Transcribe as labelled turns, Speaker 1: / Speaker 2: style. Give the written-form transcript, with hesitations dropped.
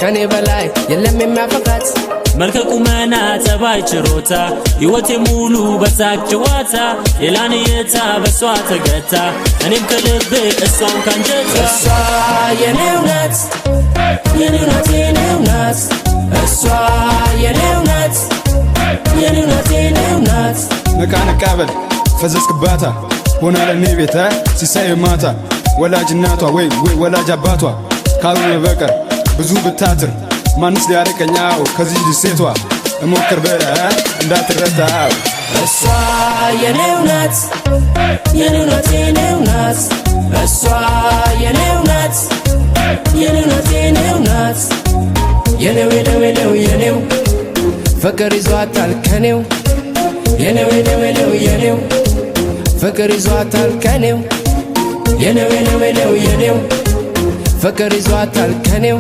Speaker 1: ከኔ በላይ የለም የሚያፈቃት
Speaker 2: መልከ ቁመና ጸባይ ችሮታ ሕይወቴ ሙሉ በሳቅ ጨዋታ የላን የታ በሷ ተገታ እኔም ከልቤ እሷም ካንጀታ
Speaker 1: እሷ የኔው ናት የኔው ናት የኔው ናት እሷ የኔው ናት የኔው ናት የኔው ናት
Speaker 3: ነቃ በል ፈዘዝክባታ ሆና ለኔ ቤት ሲሳይ ማታ ወላጅ እናቷ ወይ ወላጅ አባቷ ካልሆነ በቀር ብዙ ብታትር ማንስ ሊያርቀኛው ከዚህ ሴቷ እሞክር በለ እንዳትረታው
Speaker 1: እሷ የኔው ናት የኔው ናት የኔው ናት እሷ የኔው ናት የኔው ናት የኔው ናት የኔው የኔው የኔው የኔው ፍቅር ይዟታል ከኔው የኔው የኔው የኔው የኔው ፍቅር ይዟታል ከኔው የኔው የኔው የኔው የኔው ፍቅር ይዟታል ከኔው